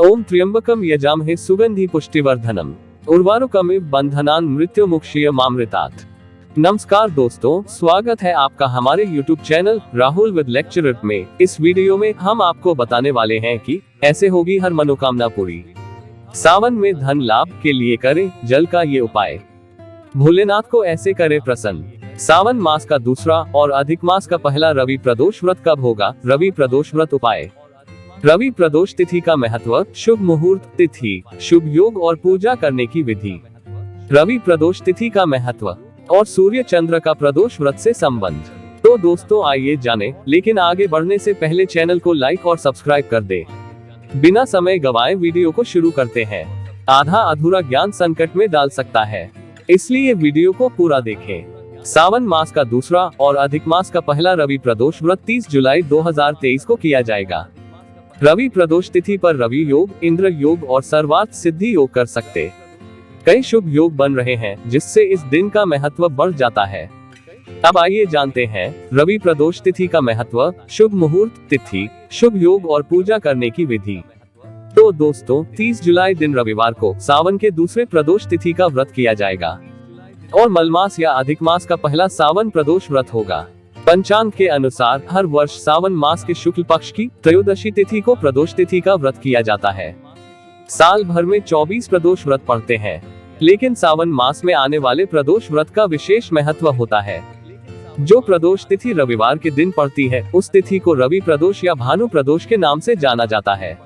ओम त्र्यंबकम यजामहे सुगंधि पुष्टिवर्धनम उर्वारुकमिव बंधनान् मृत्युमुक्षीय मामृतात्। नमस्कार दोस्तों, स्वागत है आपका हमारे YouTube channel Rahul with lecturer में। इस वीडियो में हम आपको बताने वाले हैं कि ऐसे होगी हर मनोकामना पूरी। सावन में धन लाभ के लिए करें जल का ये उपाय, भोलेनाथ को ऐसे करे प्रसन्न। सावन मास का दूसरा और अधिक मास का पहला रवि प्रदोष व्रत कब होगा? रवि प्रदोष व्रत उपाय। रवि प्रदोष तिथि का महत्व, शुभ मुहूर्त, तिथि, शुभ योग और पूजा करने की विधि। रवि प्रदोष तिथि का महत्व और सूर्य चंद्र का प्रदोष व्रत से संबंध। तो दोस्तों आइए जाने, लेकिन आगे बढ़ने से पहले चैनल को लाइक और सब्सक्राइब कर दे। बिना समय गवाए वीडियो को शुरू करते हैं। आधा अधूरा ज्ञान संकट में डाल सकता है, इसलिए वीडियो को पूरा देखें। सावन मास का दूसरा और अधिक मास का पहला रवि प्रदोष व्रत 30 जुलाई 2023 को किया जाएगा। रवि प्रदोष तिथि पर रवि योग, इंद्र योग और सर्वार्थ सिद्धि योग कर सकते। कई शुभ योग बन रहे हैं, जिससे इस दिन का महत्व बढ़ जाता है। अब आइए जानते हैं रवि प्रदोष तिथि का महत्व, शुभ मुहूर्त, तिथि, शुभ योग और पूजा करने की विधि। तो दोस्तों 30 जुलाई दिन रविवार को सावन के दूसरे प्रदोष तिथि का व्रत किया जाएगा और मलमास या अधिक मास का पहला सावन प्रदोष व्रत होगा। पंचांग के अनुसार हर वर्ष सावन मास के शुक्ल पक्ष की त्रयोदशी तिथि को प्रदोष तिथि का व्रत किया जाता है। साल भर में 24 प्रदोष व्रत पड़ते हैं, लेकिन सावन मास में आने वाले प्रदोष व्रत का विशेष महत्व होता है। जो प्रदोष तिथि रविवार के दिन पड़ती है, उस तिथि को रवि प्रदोष या भानु प्रदोष के नाम से जाना जाता है।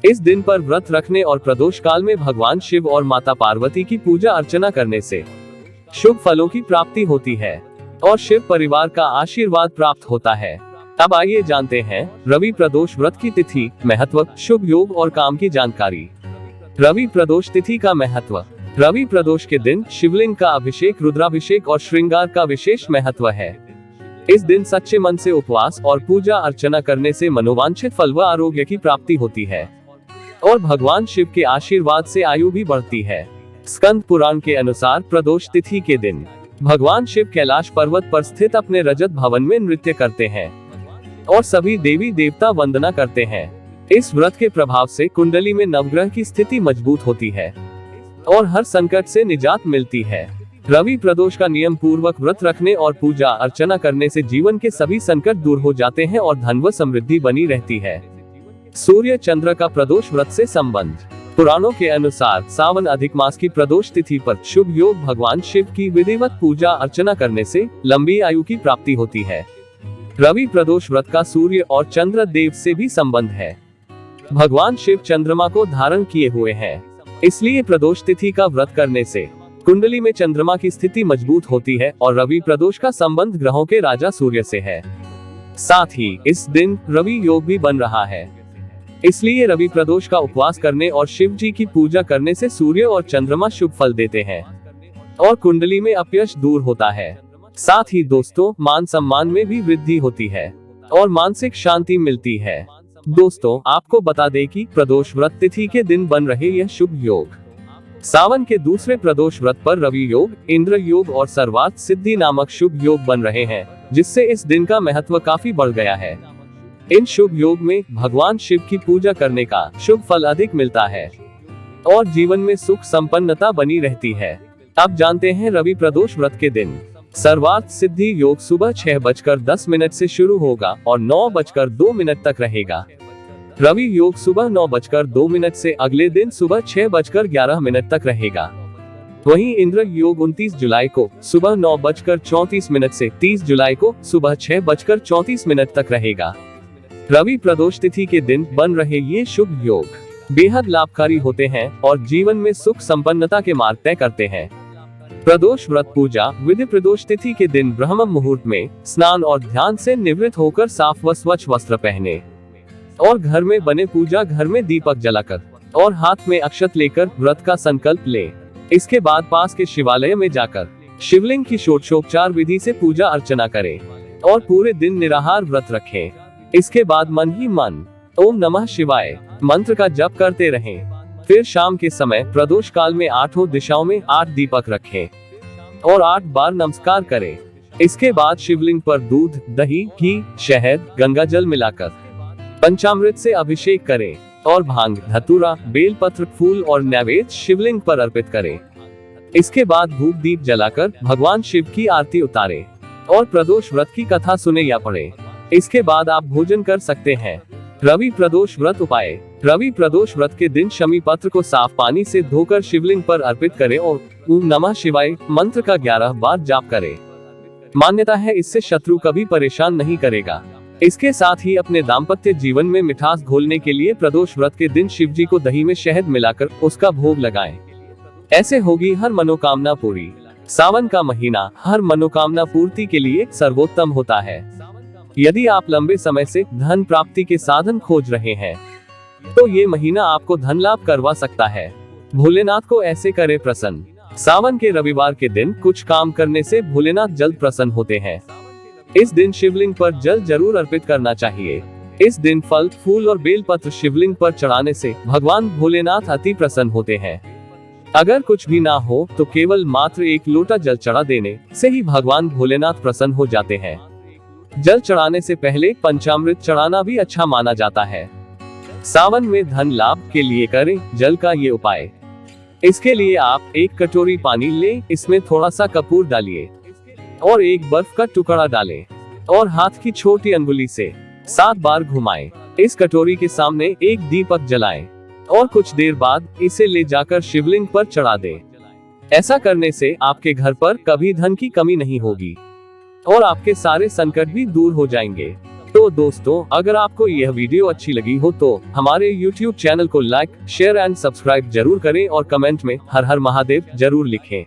इस दिन पर व्रत रखने और प्रदोष काल में भगवान शिव और माता पार्वती की पूजा अर्चना करने से शुभ फलों की प्राप्ति होती है और शिव परिवार का आशीर्वाद प्राप्त होता है। अब आइए जानते हैं रवि प्रदोष व्रत की तिथि, महत्व, शुभ योग और काम की जानकारी। रवि प्रदोष तिथि का महत्व। रवि प्रदोष के दिन शिवलिंग का अभिषेक, रुद्राभिषेक और श्रृंगार का विशेष महत्व है। इस दिन सच्चे मन से उपवास और पूजा अर्चना करने से मनोवांछित फल व आरोग्य की प्राप्ति होती है और भगवान शिव के आशीर्वाद से आयु भी बढ़ती है। स्कंद पुराण के अनुसार प्रदोष तिथि के दिन भगवान शिव कैलाश पर्वत पर स्थित अपने रजत भवन में नृत्य करते हैं और सभी देवी देवता वंदना करते हैं। इस व्रत के प्रभाव से कुंडली में नवग्रह की स्थिति मजबूत होती है और हर संकट से निजात मिलती है। रवि प्रदोष का नियम पूर्वक व्रत रखने और पूजा अर्चना करने से जीवन के सभी संकट दूर हो जाते हैं और धन व समृद्धि बनी रहती है। सूर्य चंद्र का प्रदोष व्रत से संबंध। पुराणों के अनुसार सावन अधिक मास की प्रदोष तिथि पर शुभ योग, भगवान शिव की विधिवत पूजा अर्चना करने से लंबी आयु की प्राप्ति होती है। रवि प्रदोष व्रत का सूर्य और चंद्र देव से भी संबंध है। भगवान शिव चंद्रमा को धारण किए हुए हैं, इसलिए प्रदोष तिथि का व्रत करने से कुंडली में चंद्रमा की स्थिति मजबूत होती है और रवि प्रदोष का संबंध ग्रहों के राजा सूर्य से है। साथ ही इस दिन रवि योग भी बन रहा है, इसलिए रवि प्रदोष का उपवास करने और शिव जी की पूजा करने से सूर्य और चंद्रमा शुभ फल देते हैं और कुंडली में अपयश दूर होता है। साथ ही दोस्तों मान सम्मान में भी वृद्धि होती है और मानसिक शांति मिलती है। दोस्तों आपको बता दें कि प्रदोष व्रत तिथि के दिन बन रहे यह शुभ योग सावन के दूसरे प्रदोष व्रत पर रवि योग, इंद्र योग और सर्वार्थ सिद्धि नामक शुभ योग बन रहे हैं, जिससे इस दिन का महत्व काफी बढ़ गया है। इन शुभ योग में भगवान शिव की पूजा करने का शुभ फल अधिक मिलता है और जीवन में सुख संपन्नता बनी रहती है। अब जानते हैं रवि प्रदोष व्रत के दिन। सर्वार्थ सिद्धि योग सुबह 6:10 से शुरू होगा और 9:02 तक रहेगा। रवि योग सुबह 9:02 से अगले दिन सुबह 6:11 तक रहेगा। वहीं इंद्र योग 29 जुलाई को सुबह 9:34 से 30 जुलाई को सुबह 6:34 तक रहेगा। रवि प्रदोष तिथि के दिन बन रहे ये शुभ योग बेहद लाभकारी होते हैं और जीवन में सुख संपन्नता के मार्ग तय करते हैं। प्रदोष व्रत पूजा विधि। प्रदोष तिथि के दिन ब्रह्म मुहूर्त में स्नान और ध्यान से निवृत्त होकर साफ व स्वच्छ वस्त्र पहने और घर में बने पूजा घर में दीपक जलाकर और हाथ में अक्षत लेकर व्रत का संकल्प ले। इसके बाद पास के शिवालय में जाकर शिवलिंग की षोडशोपचार विधि से पूजा अर्चना करें और पूरे दिन निराहार व्रत रखें। इसके बाद मन ही मन ओम नमः शिवाय मंत्र का जप करते रहें। फिर शाम के समय प्रदोष काल में 8 दिशाओं में 8 दीपक रखें और 8 बार नमस्कार करें। इसके बाद शिवलिंग पर दूध, दही, घी, शहद, गंगा जल मिलाकर पंचामृत से अभिषेक करें। और भांग, धतूरा, बेलपत्र, फूल और नैवेद्य शिवलिंग पर अर्पित करें। इसके बाद धूप दीप जलाकर भगवान शिव की आरती उतारें और प्रदोष व्रत की कथा सुने या पढ़े। इसके बाद आप भोजन कर सकते हैं। रवि प्रदोष व्रत उपाय। रवि प्रदोष व्रत के दिन शमी पत्र को साफ पानी से धोकर शिवलिंग पर अर्पित करें और ओम नमः शिवाय मंत्र का 11 बार जाप करें। मान्यता है इससे शत्रु कभी परेशान नहीं करेगा। इसके साथ ही अपने दाम्पत्य जीवन में मिठास घोलने के लिए प्रदोष व्रत के दिन शिव जी को दही में शहद मिलाकर उसका भोग लगाएं। ऐसे होगी हर मनोकामना पूरी। सावन का महीना हर मनोकामना पूर्ति के लिए सर्वोत्तम होता है। यदि आप लंबे समय से धन प्राप्ति के साधन खोज रहे हैं तो ये महीना आपको धन लाभ करवा सकता है। भोलेनाथ को ऐसे करे प्रसन्न। सावन के रविवार के दिन कुछ काम करने से भोलेनाथ जल्द प्रसन्न होते हैं। इस दिन शिवलिंग पर जल जरूर अर्पित करना चाहिए। इस दिन फल, फूल और बेलपत्र शिवलिंग पर चढ़ाने से भगवान भोलेनाथ अति प्रसन्न होते हैं। अगर कुछ भी ना हो तो केवल मात्र 1 लोटा जल चढ़ा देने से ही भगवान भोलेनाथ प्रसन्न हो जाते हैं। जल चढ़ाने से पहले पंचामृत चढ़ाना भी अच्छा माना जाता है। सावन में धन लाभ के लिए करें जल का ये उपाय। इसके लिए आप 1 कटोरी पानी लें, इसमें थोड़ा सा कपूर डालिए और 1 बर्फ का टुकड़ा डालें और हाथ की छोटी अंगुली से 7 बार घुमाएं। इस कटोरी के सामने 1 दीपक जलाएं और कुछ देर बाद इसे ले जाकर शिवलिंग पर चढ़ा दें। ऐसा करने से आपके घर पर कभी धन की कमी नहीं होगी और आपके सारे संकट भी दूर हो जाएंगे। तो दोस्तों, अगर आपको यह वीडियो अच्छी लगी हो तो हमारे YouTube चैनल को लाइक, शेयर एंड सब्सक्राइब जरूर करें और कमेंट में हर हर महादेव जरूर लिखें।